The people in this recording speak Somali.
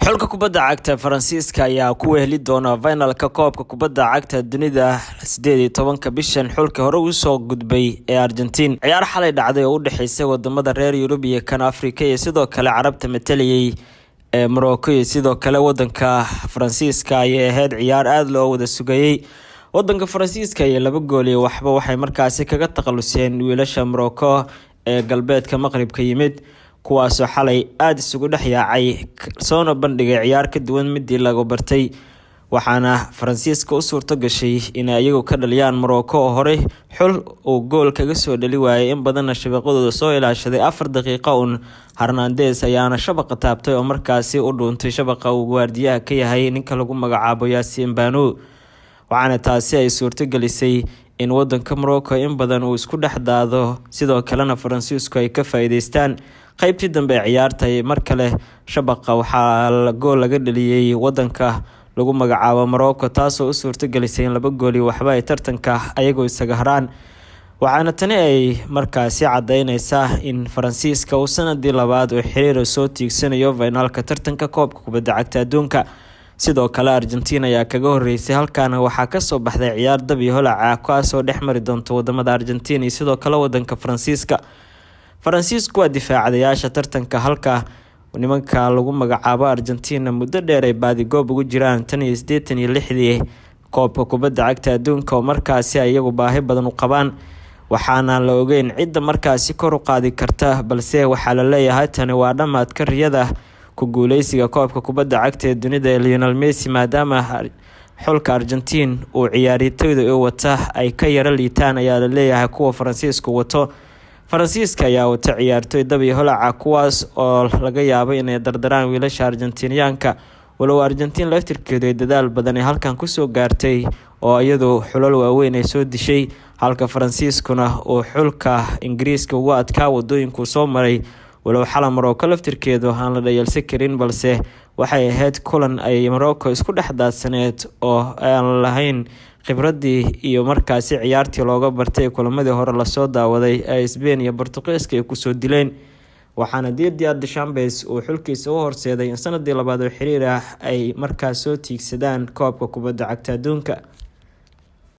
xulka kubadda cagta Faransiiska ayaa ku weheli doona finalka koobka kubadda cagta dunida 18 bishan xulka hore u soo gudbay ee Argentina. Ciyaar xalay dhacday oo u dhaxaysay wadamada reer Yurub iyo kan Afrika iyo sidoo kale Carabta meteliyay ee Morocco iyo sidoo kale wadanka Faransiiska ay ahayd ciyaar aad loo wada sugayay. Wadanka Faransiiska iyo 2 gool iyo waxba waxay markaasi kaga taqaluseen wiilasha Morocco ee galbeedka Maghribka yimid kuwaas oo xalay aad isugu dhaxyaacay soo bandhigay ciyaar ka duwan midii lagu bartay waxaana Faransiiska u suurto gashay in ay iyagu ka dhaliyaan Morocco oo hore xul oo gool kaga soo dhali waayay in badan shabaqadooda soo ilaashaday 4 daqiiqo un Hernandez ayaana shabaqa taabtay oo markaasi u dhuuntay shabaqa uu guardiyaha ka yahay ninka lagu magacaabo Yassine Bano waxaana taasi ay suurto galisay in wadanka Morocco in badan uu isku dhaxdaado sidoo kalena Faransiisku ay ka faa'iideystaan qaybtii dambe ciyaarta mar kale shabaqa waxa gool laga dhaliyay wadanka lagu magacaabo Morocco taasoo u suurto galisay in 2 gool iyo waxba ay tartanka ayagoo isaga haraan waxaana tani ay markaasi cadeynaysaa in Faransiiska uu sanadii labaad oo xiriir soo tiigsanayo finalka tartanka koobka kubadda cagta adduunka sidoo kale Argentina ayaa kaga horeysay halkaana waxaa ka soo baxday ciyaar dab iyo holac kaasoo dhexmari doonto wadamada Argentina iyo sidoo kale wadanka Faransiiska. Faransiisku waa difaacadayaasha tartanka halka nimanka lagu magacaabo Argentina muddo dheer ay baadi goob ugu jiraan 86 koobka kubadda cagta adduunka oo markaasi iyagu baahi badan u qabaan waxaana la ogeyn cidda markaasi kor u qaadi karta balse waxa la leeyahay tani waa dhamaadka riyada ku guuleysiga koobka kubadda cagta ee dunida Lionel Messi maadaama xulka Argentina uu ciyaartooyda wata ay ka yara liitaan ayaa la leeyahay kuwa Faransiisku wato Faransiiska ayaa wata ciyaartooy dab iyo holac kuwaas oo laga yaabo inay dardaraan wiilasha Argentinianka walow Argentina laftirkeedu ay dadaal badan halkan ku soo gaartay oo iyadoo xulal waaweyn ay soo dishay halka Faransiiskuna oo xulka Ingiriiska ugu adkaa wadooyinku soo maray walow xal Morocco laftirkeedu aan la dhayalsan karin balse waxay ahayd kulan ay Morocco isku dhaxdaadsaneed oo aan lahayn khibradii iyo markaasi ciyaartii looga bartay kulamadii hore la soo daawaday ee Spain iyo Portugiiska ay ku soo dileen waxaana Didier Deschamps uu xulkiisa u horseeday in sanadii labaad oo xiriir ah ay markaas soo tiigsadaan koobka kubadda cagta adduunka.